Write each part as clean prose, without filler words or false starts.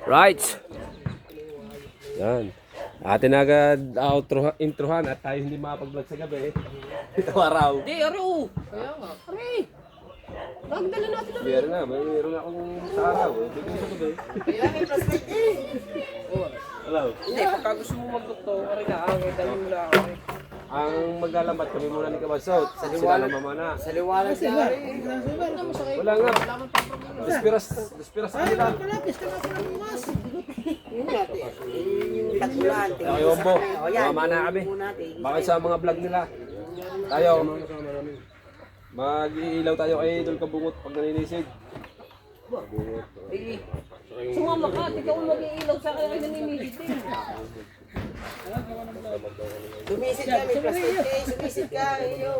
Right. Yan. Atin agad introhan at tayo hindi makapag-vlog sa gabi. Ito araw. Di, araw. Kaya nga. Aray. Magdala natin na. Meron na. Mayroon akong sa araw. Dito sa gabi. Kaya nga, plastic eh. Hello. Hindi, pagka gusto mo magdukto, aray na, dali mo lang. Ang maglalamat kami muna ni Kabasot. Sila na mamana. Sa liwanag siya. Wala nga. Despiras kanila. Yun natin. Yung tatulan. Okay, Ombo. Mamana kami. Bakit sa mga vlog nila? Tayo. Mag-iilaw tayo kay Idol Kabungot pag naninisig. Eh, sumama ka, ikaw ang mag-iilaw sa akin ay naninilig din. Sumisid ka, may plastic eh. Sumisid ka, iyo.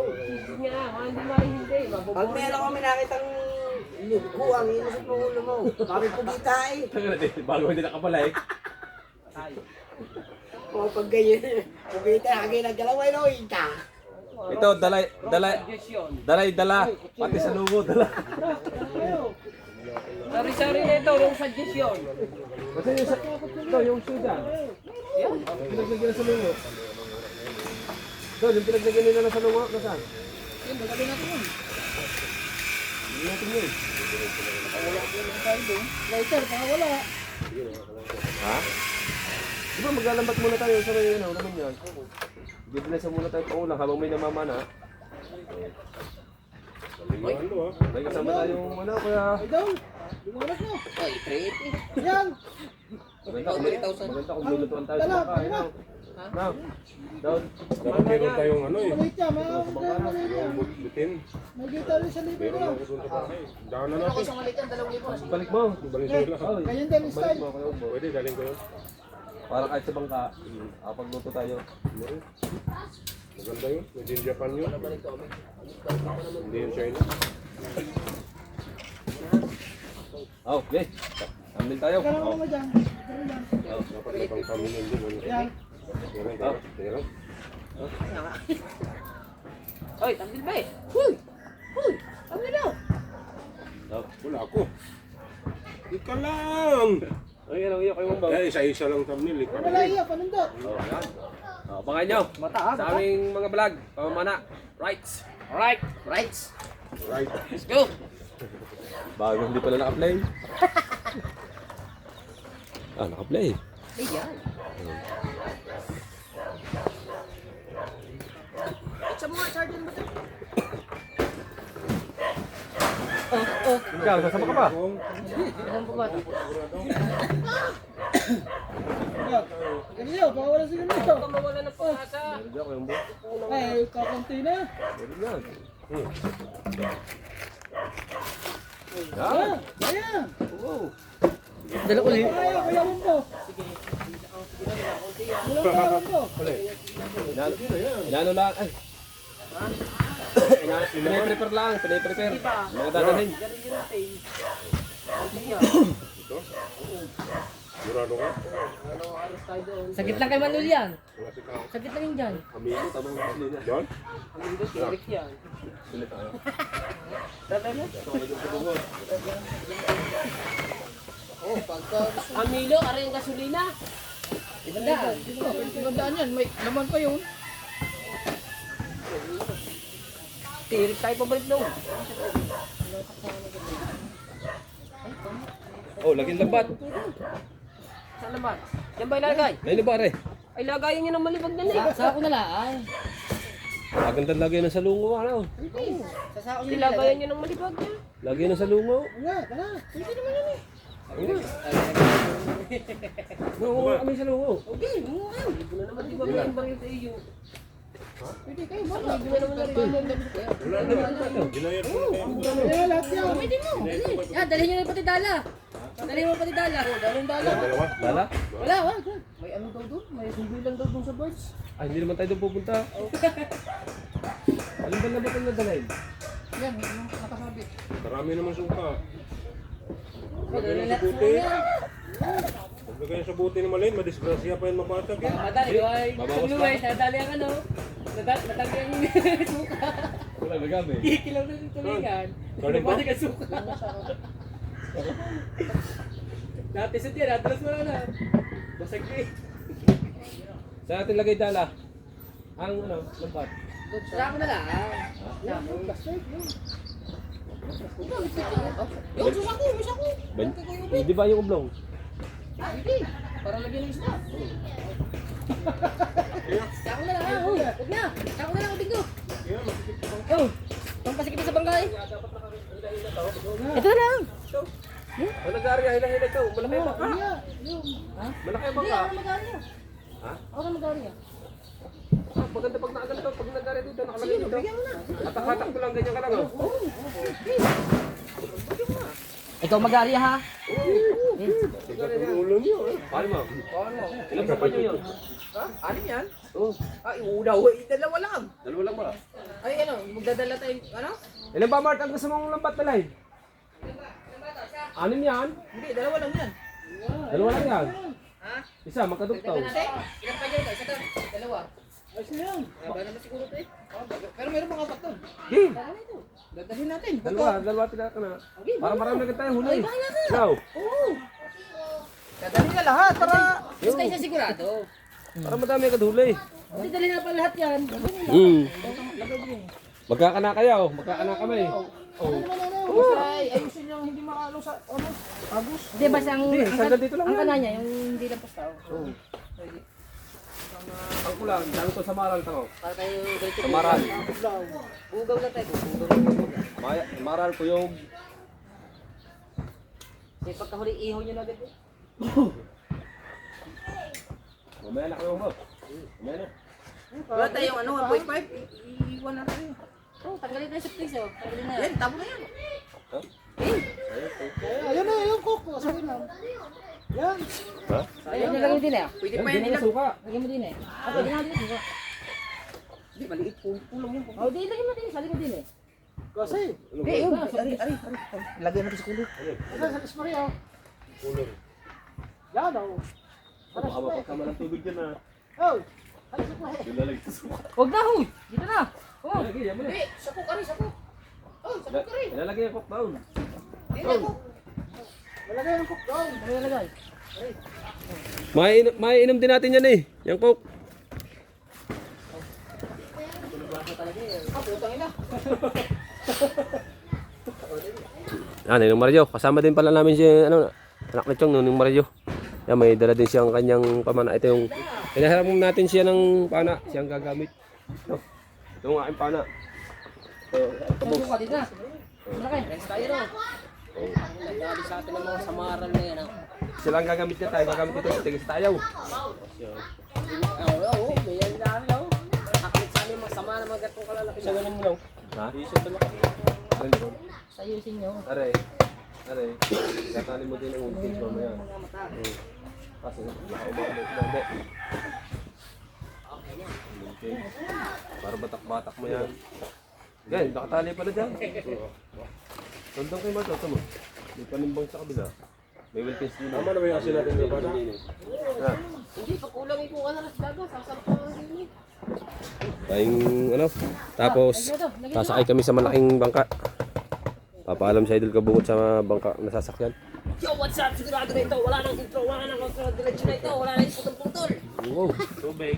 Hindi nga, hindi hindi. Pag meron kami nakitang buwang, inusap mo ulo mo. Kami pugita eh. Bago hindi nakapala eh. O pag ganyan, pugita, hagay naggalaway no, ita. Ito, dala. Pati sa lugo, dala. Sari-sari na ito, yung suggestion. Kasi yung sudan. Yan. Pinaglagyan sa lugo. Doon, yung pinaglagyan nila sa lugo, nasaan? Yan, magagawin natin yun. Hindi natin yun. Lighter, baka wala. Ha? Di ba maglalambat muna tayo sa may naman yan? Bibilesa muna tayo paulang habang may namamana. May kasama tayong kaya... Idol, lumalas mo. Ay, 380. Yan. Maganda kung lulutuan tayo sa baka. Now, down. Dapat meron tayong ano eh. Malit siya, Bitin. may gitaro sa libre Meron ko. ako doon sa bahay. Daan na natin. Balik mo. Valenzuela. Oy, Ganyan din balik style. mo kayo po. Pwede, galing ko yun. Para kahit sa bangka, pagluto tayo. Maganda yun. Made in Japan yun. Hindi yun China. Oh, okay. Ambil tayo. Kailangan mo dyan. Dapat may pang pamilya din. Yan. Meron. Hoy, tambil ba eh? Huy! Huy! Tambil na! Wala ako. Ika lang! Ay, ano yun kayo mong Eh, isa-isa lang thumbnail. Ika Wala iya, panundot. Abangan nyo. Mata Sa aming mga vlog, pamamana. Rights. Alright, right. Right. Let's go! Bago hindi pala naka-play. Naka-play. Ayan. Sa mga sergeant ba ito? Ikaw, sasama ka pa? Alam ko ba ito? Ganyan, baka wala sa ganyan. Baka mawala ng pag-asa. Diyan kayo mo. Ay, kakunti na. Pwede yan. Ah, ayan. Oo. Dala ulit. Kaya, kaya mo po. Dala ko. Inano lang. Ay. Pinaprepare lang. Pinaprepare. Mga dadalhin. Murado ka? Sakit lang kay Manul yan. Wala si Kao. Sakit lang yun dyan. Amigo, tamang kanina. John? Sulit tayo. Amilo, aray yung gasolina. Ibandaan. Ibandaan yan, may naman pa yun. Tirik tayo pabalik doon. Oh, laging lambat. Saan naman? Yan ba ilagay? Ayun na ba, re? Ay, lagayan nyo ng malibag na eh. Sa ako na lang. Ay. Magandang lagay na sa lungo, ano? Sa sako nyo Ilagayan nyo ng malibag niya. Lagay na sa lungo. Wala, wala. Pwede naman yan eh. Oo, kami sa lungo. Okay, mo kayo. Hindi na naman di ba may baril sa iyo. Pwede kayo, wala. Hindi mo naman narinig. Ginayat mo na kayo. Wala, lahat yan. Pwede mo. Yan, dalhin nyo na yung pati dala. Dalhin mo pati dala. Dalong dala. Dalawa? Lala? Wala, wag. May ano daw doon? May sumbi lang daw doon sa birds. Ay, hindi naman tayo doon pupunta. Alin ba na ba itong nadalhin? Yan, nakasabit. Marami naman suka. Relax mo yan. Paglagay sa buti ni Malin, madisgrasya pa yun mapatag eh. Madali, ay. Babawas Sa pa. Blue Eyes, nadali ang ano. Natagi ang suka. Wala, nagami. Kikilaw na yung tulingan. Galing ba? Napasag ang suka. Natisot yan, atras mo na. Basag na eh. Saan natin lagay dala? Ang ano, lambat. Sarap na lang. Yung susa ko. Di ba yung oblong? Hindi. Para lagyan ng isda. Sako na lang. Huwag na. Sako na lang, Bingo. Oh, pampasikip sa bangkay. Ito lang. Ano nag-aari? Hila-hila ito. Malaki yung baka. Malaki yung Hindi, baka. ako mag-ari niya. Ha? Ako mag-ari niya. Maganda pag nakaganito. Pag nag-aari dito, nakalagay dito. Atak-atak ko lang, ganyan ka lang. Oh. Ikaw mag-ari ha? Ulo niyo. Paano mo? Ilang pa nyo yun? Ano yan? Oo. Ay, una, dalawa lang. Dalawa lang ba? Ay, ano, magdadala tayo, ano? Ilan ba, Mart? Ang gusto mong lambat na live? Anim yan? Hindi, dalawa lang yan. Dalawa lang yan. Ha? Isa, magkadugtaw. Ilan pa dyan ito? Isa to? Dalawa. Ayos na yan. Ba naman siguro ito eh. Pero meron mga apat to. Hey, Dadalhin natin. dalawa tila ka na. Para marami na tayo huli. Ikaw. Dadalhin na lahat para... Basta isa sigurado. Para madami ka huli. Hindi dali na pa lahat yan. Magkakana kayo. Magkakana kami. Ay, ayusin yung hindi makalo sa, ano, agos. Hindi, basta ang Sandal dito lang ang yan. kananya, yung hindi lang postaw. Ang kulang. Saan ito sa maral tango? Para tayo dito. Sa maral. Bugaw na tayo. Maral ko yung... Kasi pagkahuli, ihaw nyo na agad eh. Mamaya na kayo mo. Mamaya na. Wala tayong ano, 1.5. Iiwan na tayo. Oh, tanggalin na yung surprise oh. Tanggalin na. Yan, tabo na yan. Ayun na, yung cook. Sabi na. Yan. Ha? Ayun, nilagay mo din eh. Pwede Yan, pa di yan na ilang. suka. Lagyan mo din eh. Pwede nga din. Hindi, maliit po. Pulong yan. Oh, di lagyan mo din. Sali mo din eh. Kasi. Hindi, yun. Ari. Lagyan natin sa kulo. Ano, sa Ismaria. Yan o. Baka mapagkama ng tubig dyan ha. Oh. Nilalagay sa suka. Huwag na, huy. Dito na. Oh. Nilalagay, yan mo na. Hindi, sakok, ari, sakok. Oh, sakok, ari. Nilalagay ang cook down. Hindi, sakok. Malagay ang cook down. Ano nilagay? Maiinom din natin yan eh. Yung cook. Ah, putang ina. Ninong Mario. Kasama din pala namin si ano, anak ni Chong, Ninong Mario. Yan, may dala din siyang kanyang pamana. Ito yung, hinaharap natin siya ng pana. Siyang gagamit. Ito ang aking pana. Ito, Ang suka dito na. Malaki. Rest tayo ro. Nagdali sa atin ng mga samaral na yan. sila ang gagamit niya tayo. Gagamit ito sa tigis tayo. Oo, ganyan lang no. Akit sa amin mga sama na mga gatong kalalaki. Isa ganun mo lang. Ha? Sayusin nyo. Aray. Aray. Katali mo din ang ultis mamaya. Kasi nakaubak mo ito. Okay. Para batak-batak mo yan. Gan, nakatali pala dyan. Tandang kayo mato, ito mo. May panimbang sa kabila. May wilkins din. Tama na ba yung asin natin sa bata? Ha? Hindi, pagkulang ito ka na daga. Sasampa ka rin eh. Tayong ano. Tapos, sasakay kami sa malaking bangka. Papaalam sa idol kabungot sa bangka na sasakyan. Yo, what's up? Sigurado na ito. Wala nang intro, wala nang outro. Diretso na ito. Wala nang putol-putol. Wow, tubig.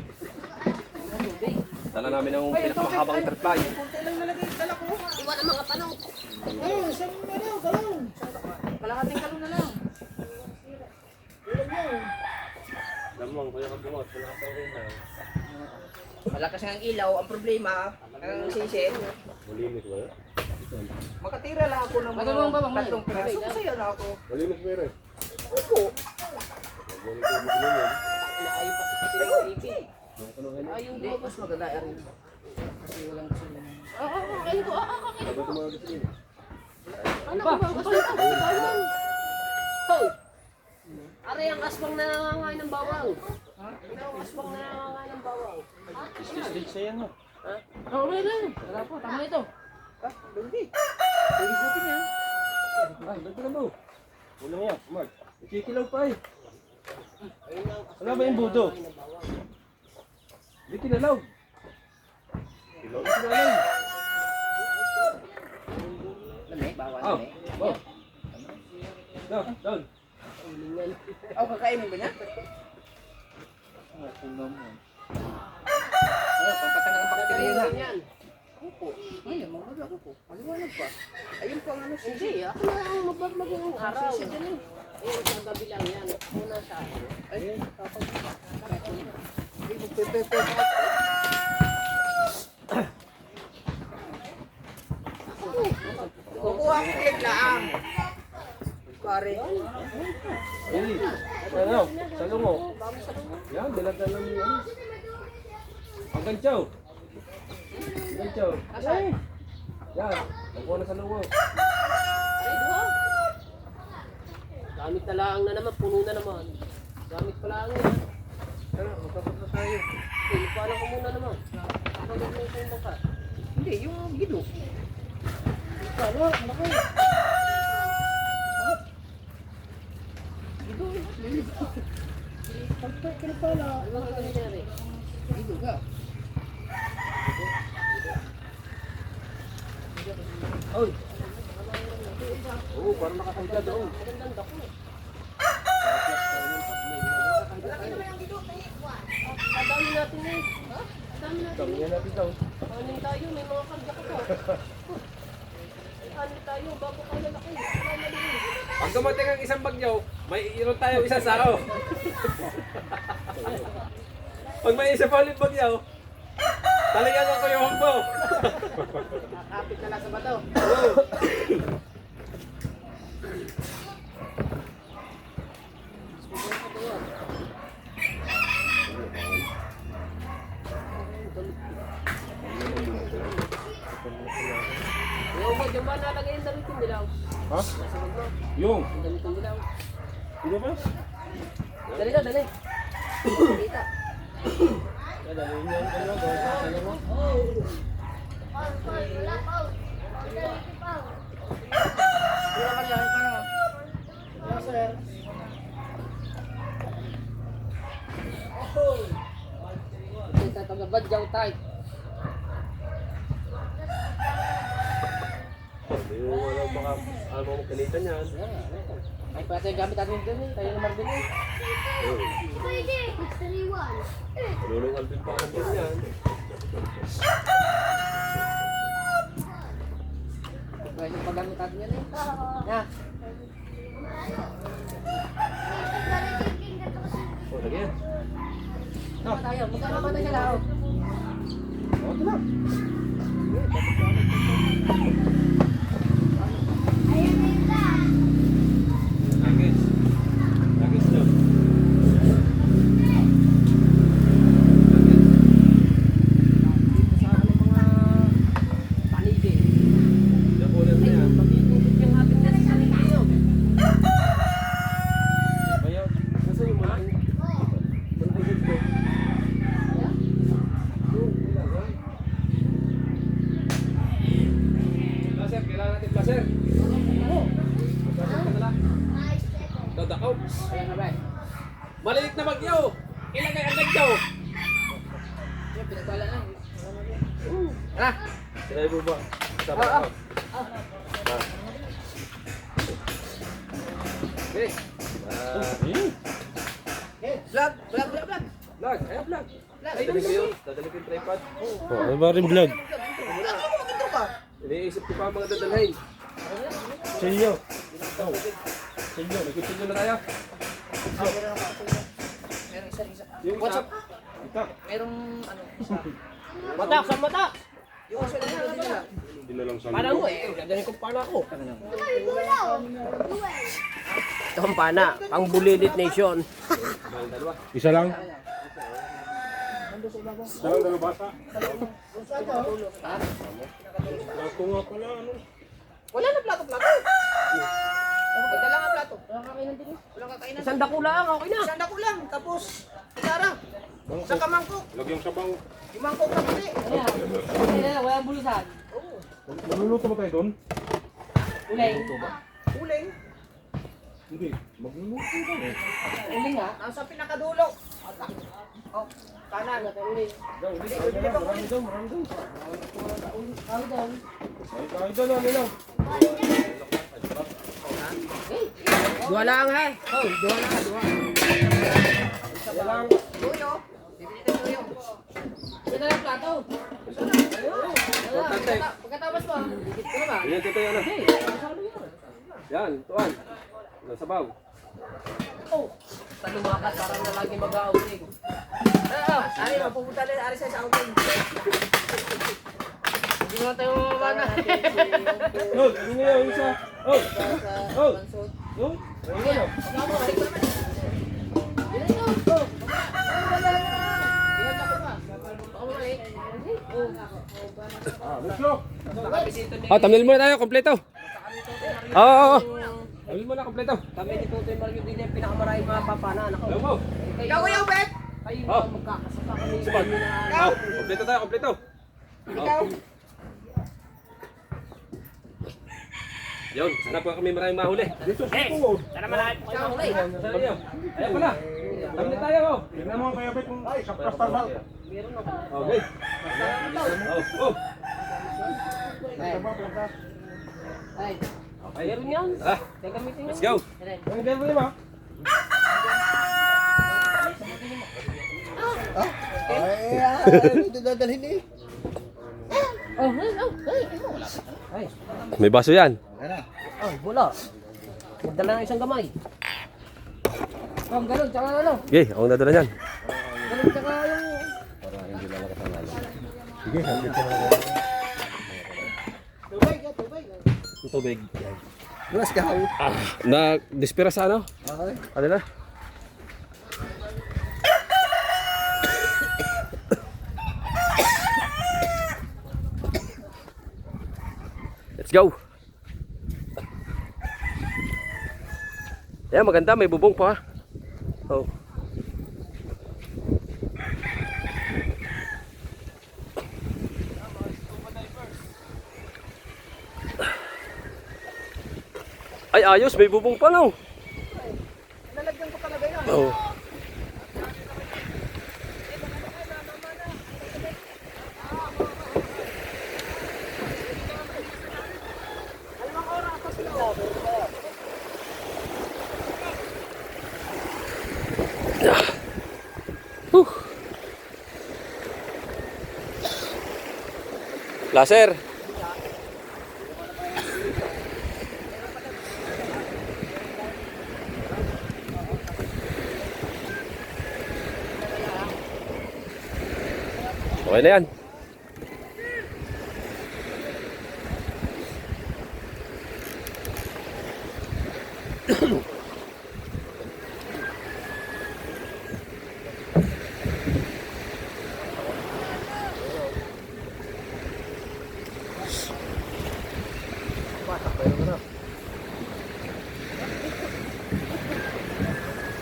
Dala namin ang pinakamahabang interfly. Kunti lang nalagay yung dala ko. Iwan ang mga tanong. Ayun, isang ano, galon. Kalahating kalong na lang. Lamang, kaya ka bungot. Wala ka pang rin na. Malakas ang ilaw. Ang problema, ang sisin. Malinis ba? Makatira lang ako ng Magandang babang, tatlong piraso. Masaya na ako. Malinis mo rin. Opo. Ayaw pa sa TV. Ayaw mo. Mas maganda rin. Kasi walang gusto nyo. Ayun ko. Sabi ko mga gusto niyo. Ano ba? Gusto ito. Hoy! Aray ang aswang na nangangain ng bawang. Ito ang aswang na nangangain ng bawang. Stage siya yan, no? Oo, wala na. Wala po, tama na ito. Ah, hindi. Pwede natin yan. Ay, dagdagan mo. Ulang yan, Mark. Ikikilaw pa eh. Wala ba yung budo? Hindi kinalaw. Kinalaw. Lami, bawal Oh, lami. oh. Doon. Oh, kakainin ba niya? Pampatanggal ang bakterya na. Yan. Ay, mga magago po. Maliwanag pa. Ayun po ang ano siya. Hindi, ako na ang magmaging araw. Ayun, sa gabi lang yan. Muna sa akin. Ay, tapos. Ay, magpepepe. Kukuha ko clip lang. Pare. Ano? Salungo. Yan, dilatan lang yun. Ang ganchaw. Ganchaw. Asan? Yan. Nakuha na salungo. Ay, duha. Gamit na lang na naman, puno na naman. Gamit pa lang yan. Tara, magkapag na tayo. Okay, paalam ko muna naman. Pagod na yung baka. Hindi, yung gido. Palo, laki. Gido, Ano ang nangyari? gido ka. Oy. Oo, parang nakakita doon. Magandang dako. Kadami natin eh. Ha? Kadami natin. Dami yan natin daw. Kanin tayo, may mga karga ko pa. Kanin tayo, bago ka lalaki. Wala na din. Pag dumating ang isang bagyo, may iron tayo isang saro. Pag may isa pa ulit bagyo, talagang ako yung hukbo. Kapit na lang sa bato. Yung ba, dyan ba nalagay yung damit yung dilaw? Ha? Nasa bag mo, Yung. yung damit yung dilaw. Hindi ba? Dali na, dali. Kita. Kita tagabad jaw tayo. Yung ano, baka ano mo kalitan yan. Ay, pati yung gamit natin dun eh. Tayo naman din eh. Lulungan din pa ako din yan. Kaya yung paggamit natin yan eh. Na. O, lagi yan. Tama tayo. Magkano ba tayo lao? Lagis. Lagis nyo. Sa ano mga panigi. Nakunan na yan. Pag-iikot yung ating nasa sarili yun. Bayaw. Nasaan yung malaki? Malaki dito. Placer, kailangan natin placer. Placer ka na lang. Dadakaw. Ayan na ba eh. Maliit na bagyo. Ilagay ang bagyo. Yung pinagpala na. Ha? Sinabi mo ba? Sabi ako. Okay. Vlog, vlog, vlog, vlog. Vlog. Ayan, vlog. Dadalhin ko yun. Dadalhin ko yung tripod. Ano ba rin vlog? Ito ka. Iniisip ko pa ang mga dadalhin. Sa inyo. Sinyo. Nagkutsinyo na tayo. Merong isa. Yung WhatsApp. Itak. Merong ano, isa. Matak, sa matak. Yung isa na nila. Hindi na lang sa Pana mo eh. Dadalhin ko pana ko. Ito ang pana. Pang Bulilit Nation. Dalawa. Isa lang. Isa lang, dalawa bata. Plato nga pala, ano? Wala na plato-plato. Dala nga plato. Walang kakainan. Isang dako lang, okay na. Isang dako lang. Tapos, itara. Sa kamangkok. Lagyan sabaw. Yung mangkok na puli. Walang bulusan. Magluluto ba tayo doon? Uling. Uling. Hindi. Magluluto ba? Uling nga. Nasa pinakadulo. Oh, kanan. Uling. Bili pa uling. Kami doon. Ay, tayo doon, ano lang. Dua lang ha. Oh, dua lang, dua. Tuyo. Bibili tayo tuyo. Ito na yung plato. Importante. Pagkatapos mo, dikit ko na ba? Yan, tutoy ano. Hey, masyado yan. Yan, tuwan. Sabaw. Oh, sa lumakas, parang na lagi mag-outing. Ari, mapupunta rin Ari sa outing. Hindi mo tayo mamamana. Oh, ano nga yung isa? Oh, oh, Pansot. oh. Oh, thumbnail muna tayo, kompleto. Oo. Thumbnail muna, kompleto. Kami ni Tutoy Mario din yung pinakamaraming mga papana. Ayaw mo. Ikaw yung bet. Kayo Oh. na magkakasama kami. Sabag. Oh, kompleto tayo, kompleto. Ikaw. Yun, sana po kami maraming mahuli. Sana malaki po kayo mahuli. Sana niyo. Ayan pala. Thumbnail tayo, oh. Tingnan mo kaya bet kung saktas tama. Meron ako. Okay. Oh, oh. Ay, Okay. meron yan. Ah, Gagamitin let's go. Ang ganda mo ba? Ay, ito dadalhin eh. Oh, ay. May baso yan. Oh, wala. Magdala ng isang gamay. Oh, ganun, tsaka ano. Okay, ako nadala yan. Ganun, tsaka yung... Tubig. Bulas ka. Na-despera sa ano? Okay. Ano na? Let's go. Ayan, maganda. May bubong pa. Oh. Ay, ayos. May bubong pa, no? Nalagyan ko talaga yan. Oh. Laser. Okay na yan.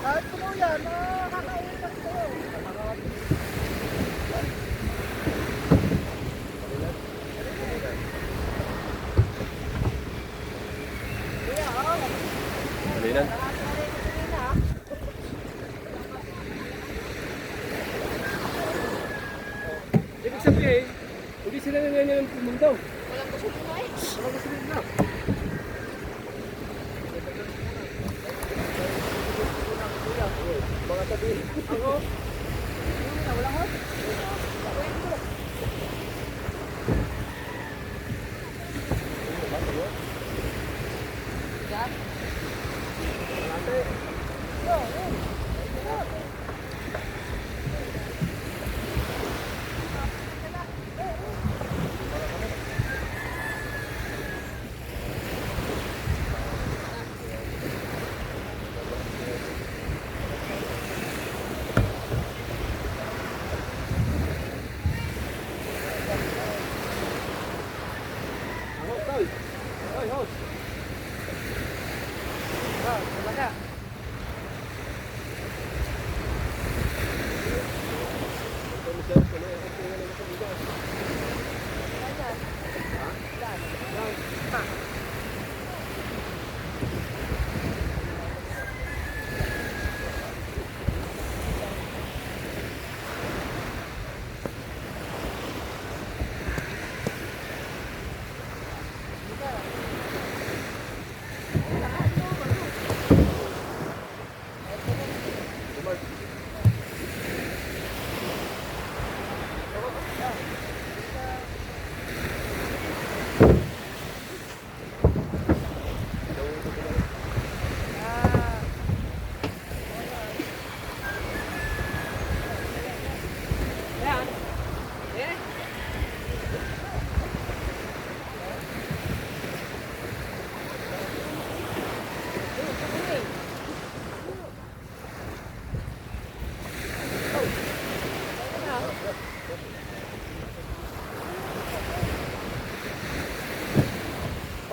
Kahit puno yan, nakakain lang sa'yo. Huli na. Ibig sabihin, hindi sila nangyayang pumunta. Walang gasolina na.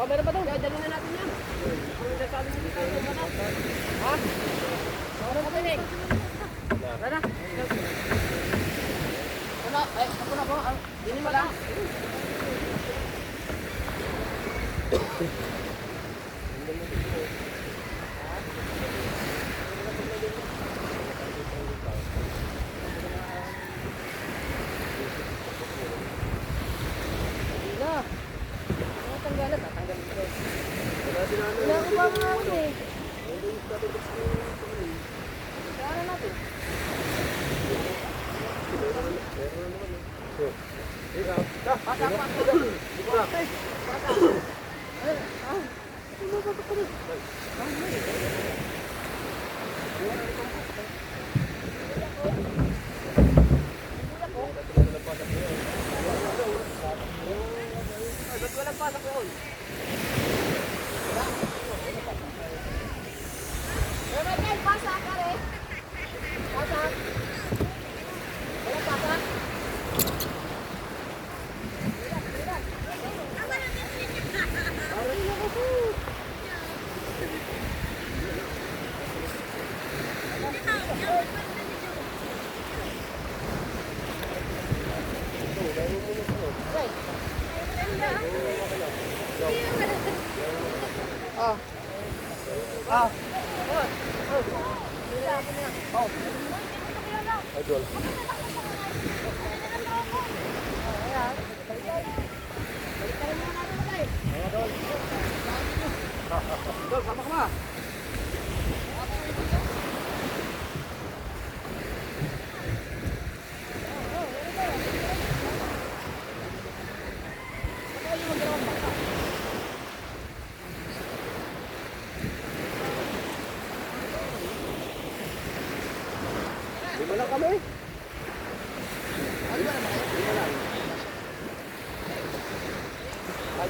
meron pa doon. Kaya dali na natin yan. Ang nasabi mo dito. Ha? Ano ka tinig? Rana? Wala. Ay, ako na po. Dinin mo lang.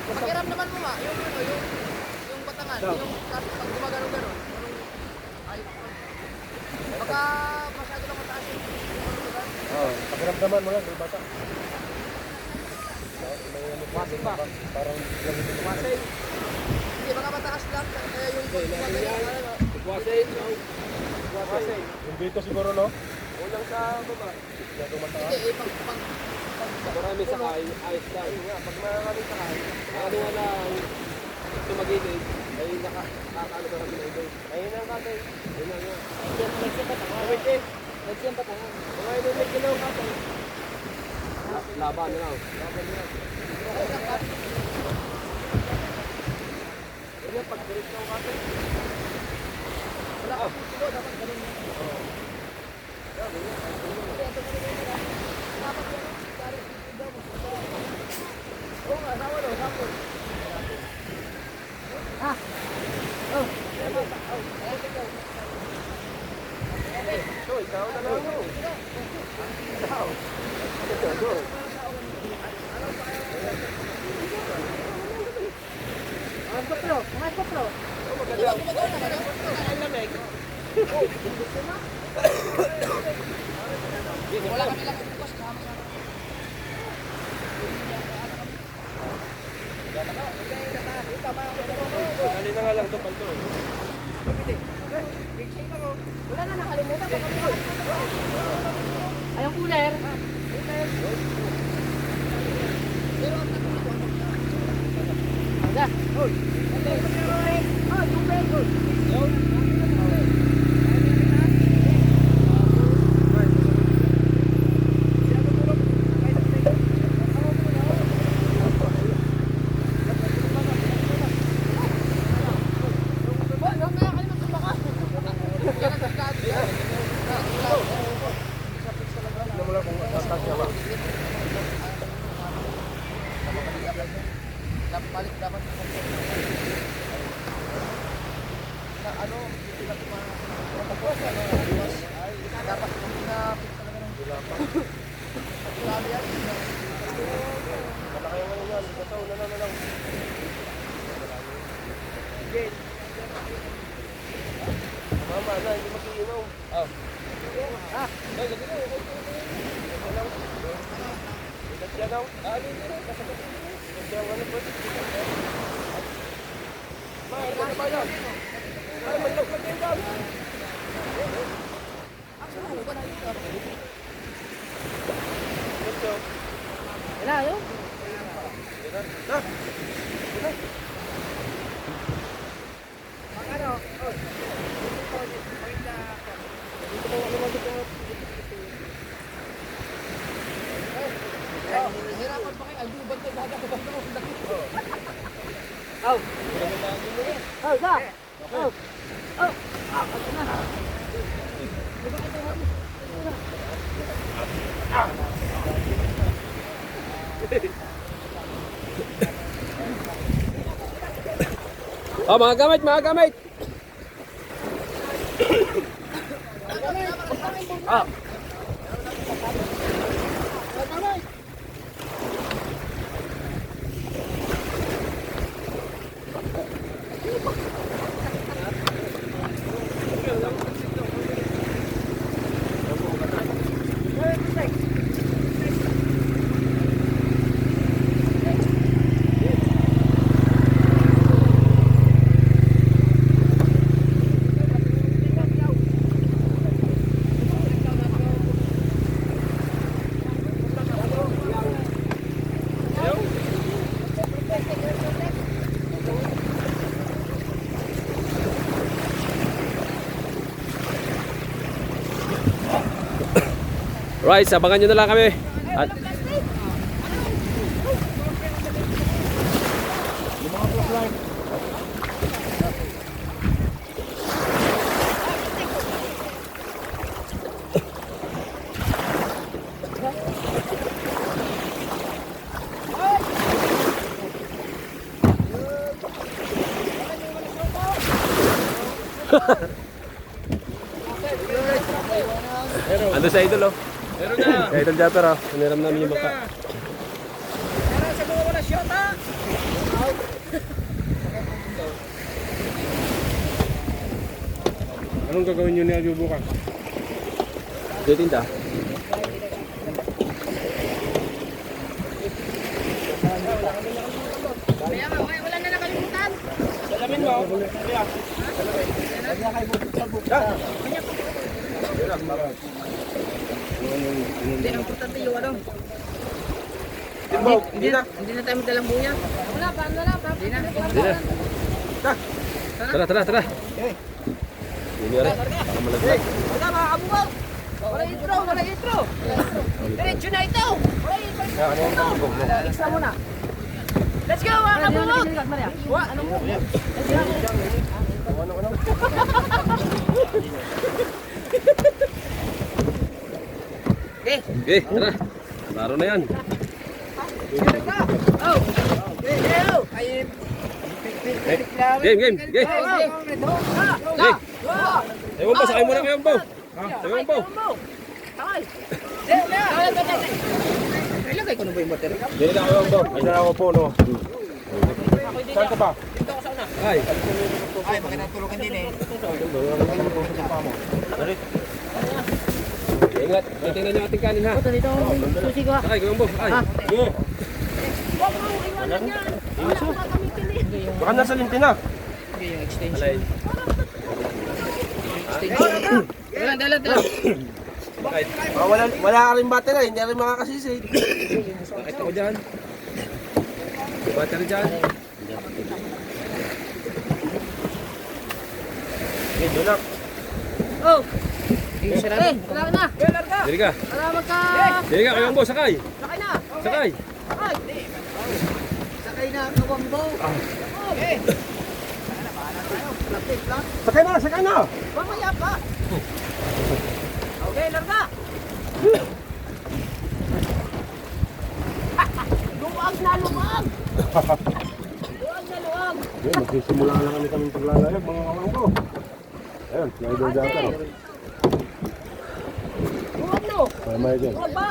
Pakiramdaman mo nga, yung ano, yung batangan, yung pag gumagano-gano. Ay, baka masyado lang mataas yung Oo, pakiramdaman mo lang, may bata. Wasig ba? Parang Wasig. Hindi, baka mataas lang. Kaya yung gumagano. Wasig. yung dito siguro, no? Ulang sa baba. Hindi, pag Marami sakay, ayos lang. Pag marami sakay, ano nga lang, tumagilid, ay nakakaano ba kami na ito? Ayun ang katay. Ayun lang yun. Nagsiyan patangan. Mga ito may kilaw katay. Laban na lang. Laban na lang. Ganyan, pag dirit na ang katay. wala ka puso, dapat ganun mo. Oo nga, sama daw, sama. So, ikaw na lang mo. Ikaw. Ikaw. Mga kopro. Wala kami lang bukas, sama sa Dali na nga lang ito, palto. Wala na nakalimutan. Ay, yung cooler. Aga. Hoy. Oh, tubig. Balik dapat na ano, sila tapos ano, dapat hindi na talaga ng grabe yan. Malaki yung ano yan. Ito, na lang. Mama na, hindi mag-iinom. Oh. Ay, lagi na. Ikat siya daw. Ano yun? Kasabot. Ikat siya, ano ba? Wala, yun. Hirapan pa kayo. Ay, di ba ito? Baga ko ba ito? Oh, mga gamit, mga gamit. Right, sabangan nyo na lang kami. At ando sa idol oh. Meron na. Sa idol Japper oh. Hiniram namin yung baka. Meron sa mga wala siyota. Anong gagawin nyo ni Aljo bukas? Titinda. Kaya nga, wala na nakalimutan. Hindi, ang importante yung ano. Hindi na tayo magdalang buya. Wala pa. Hindi na. Tara, tara, tara. Ini rin. Baka malaglag. Wala mga kabungaw. Wala intro. Diretso na ito. Wala intro. Extra muna. Let's go mga kabungaw. Ano mo? Okay, tara. Laro na yan. Game. Ewan po, sakay muna kayo po. Ewan po. Ilagay ko na ba yung battery? Dili na kayo po. Ay, na ako po, no? Saan ka ba? Ay. Ay, magandang tulungan din eh. Ingat. Tingnan nyo ating kanin ha. Dito, susi ko ha. Sakay, kayo po. Ay. Baka nasa lintina. Yung extension. Alay. Dalan. Wala ka rin battery, hindi rin makakasisi. Bakit ako dyan? Battery dyan. Okay, doon lang. Oh! Wala na. Dili ka. Wala magka... Dili ka, kayo po. Sakay. Sakay na. Sakay. Sakay na, kawambo. Okay. Sakay na! Mamaya pa. Okay, larga. Luwag na luwag. Ayun, magsisimula lang kami paglalayag, mga kawalang ko. Ayun, si Idol Japper. Luwag no. May dyan. Luwag ba?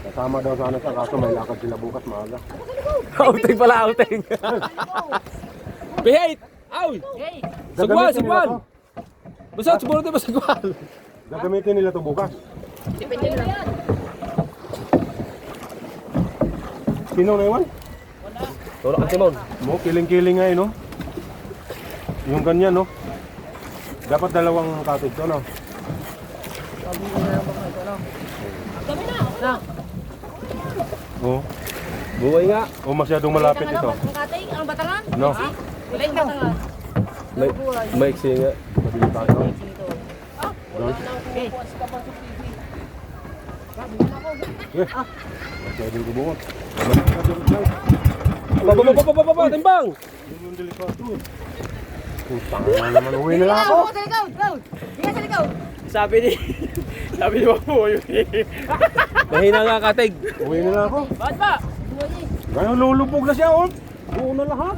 Kasama daw sana siya, kaso may lakad sila bukas maaga. Outing pala, outing. Behait! Aw! Hey. Sagwan! Basta, siguro tayo masagwan. Gagamitin nila to bukas. Depende na yan. Sino na iwan? Tulak ang Simon. Mo, kiling-kiling nga no? Yung ganyan, no? Dapat dalawang cottage to, no? Dami na. Na. Oo. Buhay nga. O masyadong malapit ito. Ang katay, ang batangan. No? Wala yung batangan. May, maiksi nga. Delikado. Okay. Masyadong gumuot. Baba, timbang! Yung delikado. Putang na naman. Uwi na lang ako. Sa likaw, likaw. Hinga sa likaw. Sabi ni Wapo yun eh. Mahina nga katig. Uwi na lang ako. Bakit ba? Ngayon lulubog na siya, oh. Buo na lahat.